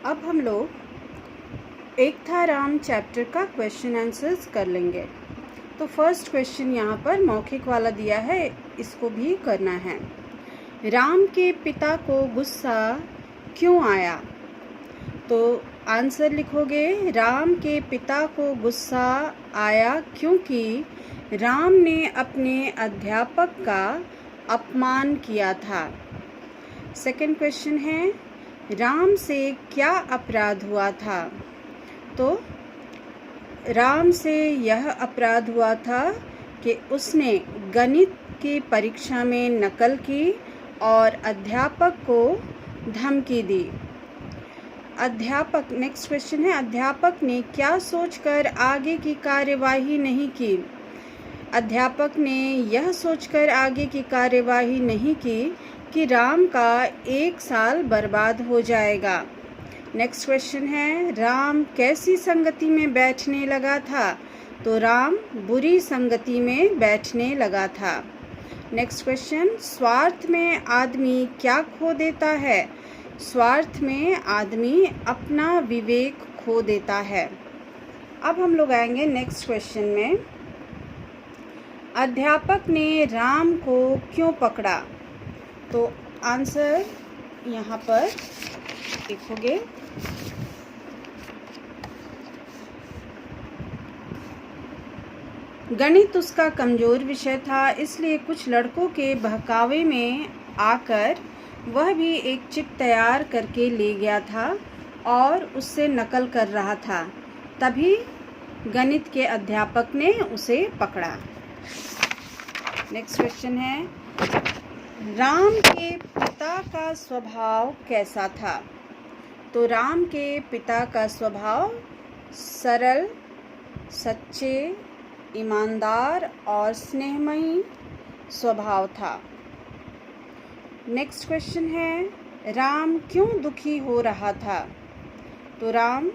अब हम लोग एक था राम चैप्टर का क्वेश्चन आंसर्स कर लेंगे। तो फर्स्ट क्वेश्चन यहाँ पर मौखिक वाला दिया है, इसको भी करना है। राम के पिता को गुस्सा क्यों आया? तो आंसर लिखोगे, राम के पिता को गुस्सा आया क्योंकि राम ने अपने अध्यापक का अपमान किया था। सेकंड क्वेश्चन है, राम से क्या अपराध हुआ था? तो राम से यह अपराध हुआ था कि उसने गणित की परीक्षा में नकल की और अध्यापक को धमकी दी। नेक्स्ट क्वेश्चन है, अध्यापक ने क्या सोचकर आगे की कार्यवाही नहीं की? अध्यापक ने यह सोचकर आगे की कार्यवाही नहीं की कि राम का 1 साल बर्बाद हो जाएगा। नेक्स्ट क्वेश्चन है, राम कैसी संगति में बैठने लगा था? तो राम बुरी संगति में बैठने लगा था। नेक्स्ट क्वेश्चन, स्वार्थ में आदमी क्या खो देता है? स्वार्थ में आदमी अपना विवेक खो देता है। अब हम लोग आएंगे नेक्स्ट क्वेश्चन में, अध्यापक ने राम को क्यों पकड़ा? तो आंसर यहाँ पर लिखोगे, गणित उसका कमजोर विषय था, इसलिए कुछ लड़कों के बहकावे में आकर वह भी एक चिट तैयार करके ले गया था और उससे नकल कर रहा था। तभी गणित के अध्यापक ने उसे पकड़ा। नेक्स्ट क्वेश्चन है, राम के पिता का स्वभाव कैसा था? तो राम के पिता का स्वभाव सरल, सच्चे, ईमानदार और स्नेहमयी स्वभाव था। नेक्स्ट क्वेश्चन है, राम क्यों दुखी हो रहा था? तो राम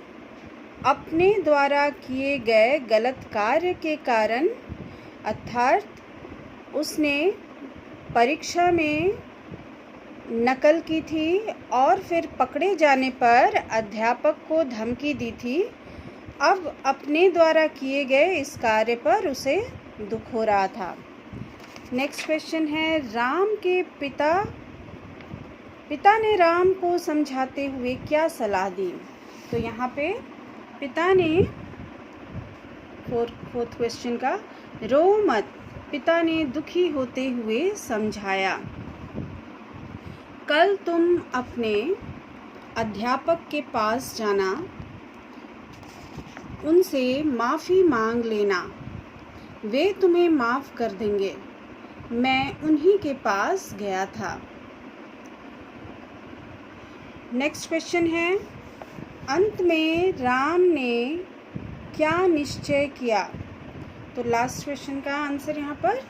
अपने द्वारा किए गए गलत कार्य के कारण, अर्थात उसने परीक्षा में नकल की थी और फिर पकड़े जाने पर अध्यापक को धमकी दी थी। अब अपने द्वारा किए गए इस कार्य पर उसे दुख हो रहा था। नेक्स्ट क्वेश्चन है, राम के पिता ने राम को समझाते हुए क्या सलाह दी? तो यहाँ पे पिता ने फोर्थ क्वेश्चन का, रो मत, पिता ने दुखी होते हुए समझाया। कल तुम अपने अध्यापक के पास जाना, उनसे माफ़ी मांग लेना, वे तुम्हें माफ़ कर देंगे। मैं उन्हीं के पास गया था। नेक्स्ट क्वेश्चन है, अंत में राम ने क्या निश्चय किया? तो लास्ट क्वेश्चन का आंसर यहाँ पर,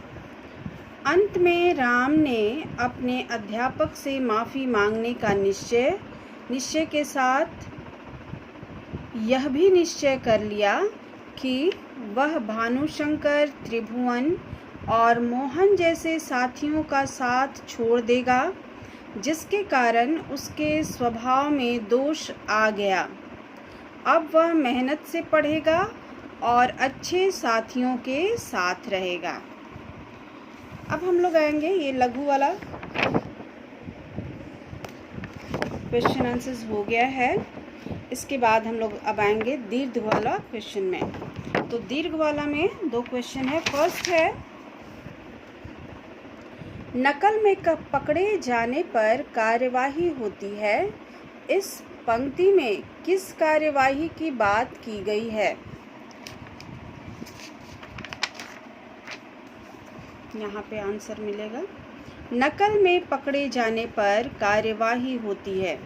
अंत में राम ने अपने अध्यापक से माफ़ी मांगने का निश्चय के साथ यह भी निश्चय कर लिया कि वह भानुशंकर, त्रिभुवन और मोहन जैसे साथियों का साथ छोड़ देगा, जिसके कारण उसके स्वभाव में दोष आ गया। अब वह मेहनत से पढ़ेगा और अच्छे साथियों के साथ रहेगा। अब हम लोग आएंगे ये लघु वाला क्वेश्चन आंसर्स हो गया है। इसके बाद हम लोग अब आएंगे दीर्घ वाला क्वेश्चन में। तो दीर्घ वाला में 2 क्वेश्चन है। फर्स्ट है, नकल में पकड़े जाने पर कार्यवाही होती है, इस पंक्ति में किस कार्यवाही की बात की गई है? यहाँ पे आंसर मिलेगा, नकल में पकड़े जाने पर कार्यवाही होती है,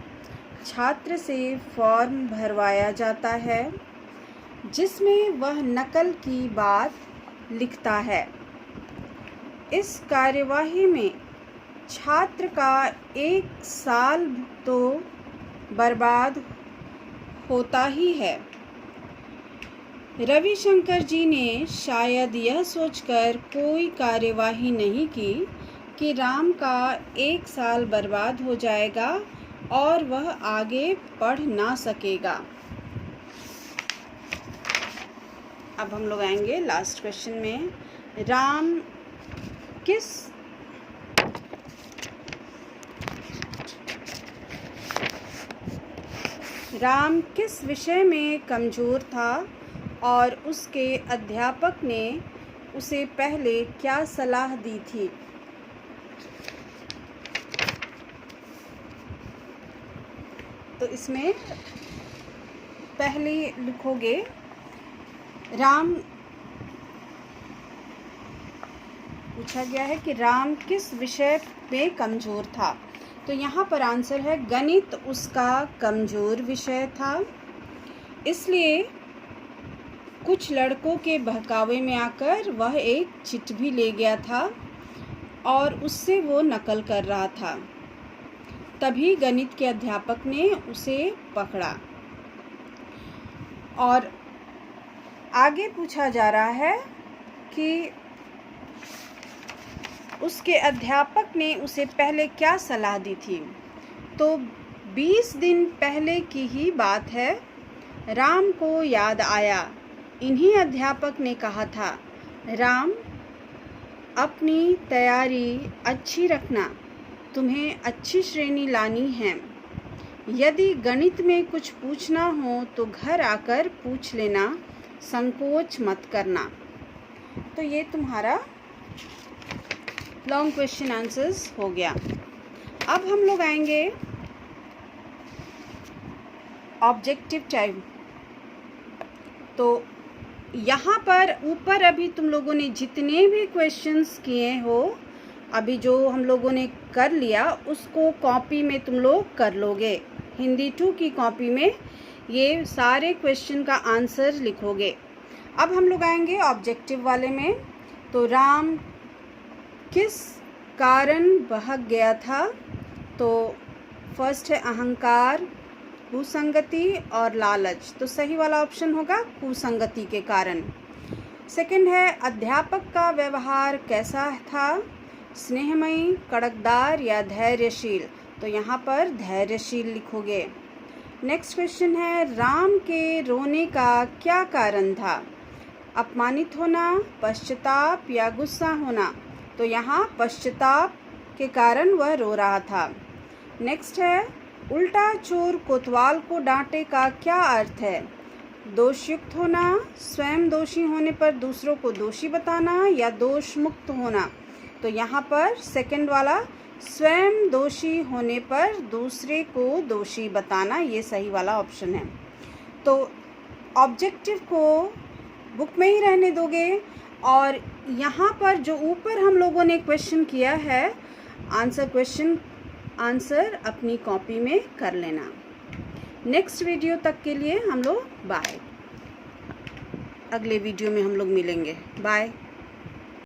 छात्र से फॉर्म भरवाया जाता है जिसमें वह नकल की बात लिखता है। इस कार्यवाही में छात्र का 1 साल तो बर्बाद होता ही है। रविशंकर जी ने शायद यह सोचकर कोई कार्यवाही नहीं की कि राम का 1 साल बर्बाद हो जाएगा और वह आगे बढ़ ना सकेगा। अब हम लोग आएंगे लास्ट क्वेश्चन में। राम किस विषय में कमज़ोर था और उसके अध्यापक ने उसे पहले क्या सलाह दी थी? तो इसमें पहले लिखोगे राम, पूछा गया है कि राम किस विषय में कमज़ोर था। तो यहाँ पर आंसर है गणित उसका कमज़ोर विषय था, इसलिए कुछ लड़कों के बहकावे में आकर वह एक चिट भी ले गया था और उससे वो नकल कर रहा था। तभी गणित के अध्यापक ने उसे पकड़ा। और आगे पूछा जा रहा है कि उसके अध्यापक ने उसे पहले क्या सलाह दी थी। तो 20 दिन पहले की ही बात है। राम को याद आया, इन्हीं अध्यापक ने कहा था, राम अपनी तैयारी अच्छी रखना, तुम्हें अच्छी श्रेणी लानी है। यदि गणित में कुछ पूछना हो तो घर आकर पूछ लेना, संकोच मत करना। तो ये तुम्हारा लॉन्ग क्वेश्चन आंसर्स हो गया। अब हम लोग आएंगे ऑब्जेक्टिव टाइप। तो यहाँ पर ऊपर अभी तुम लोगों ने जितने भी क्वेश्चंस किए हो, अभी जो हम लोगों ने कर लिया उसको कॉपी में तुम लोग कर लोगे। हिंदी 2 की कॉपी में ये सारे क्वेश्चन का आंसर लिखोगे। अब हम लोग आएंगे ऑब्जेक्टिव वाले में। तो राम किस कारण बहक गया था। तो फर्स्ट है अहंकार, कुसंगति और लालच। तो सही वाला ऑप्शन होगा कुसंगति के कारण। सेकंड है अध्यापक का व्यवहार कैसा था, स्नेहमयी, कड़कदार या धैर्यशील। तो यहाँ पर धैर्यशील लिखोगे। नेक्स्ट क्वेश्चन है राम के रोने का क्या कारण था, अपमानित होना, पश्चाताप या गुस्सा होना। तो यहाँ पश्चाताप के कारण वह रो रहा था। नेक्स्ट है उल्टा चोर कोतवाल को डांटे का क्या अर्थ है, दोषयुक्त होना, स्वयं दोषी होने पर दूसरों को दोषी बताना या दोष मुक्त होना। तो यहाँ पर सेकंड वाला स्वयं दोषी होने पर दूसरे को दोषी बताना, ये सही वाला ऑप्शन है। तो ऑब्जेक्टिव को बुक में ही रहने दोगे और यहाँ पर जो ऊपर हम लोगों ने क्वेश्चन किया है आंसर अपनी कॉपी में कर लेना। नेक्स्ट वीडियो तक के लिए हम लोग बाय। अगले वीडियो में हम लोग मिलेंगे। बाय।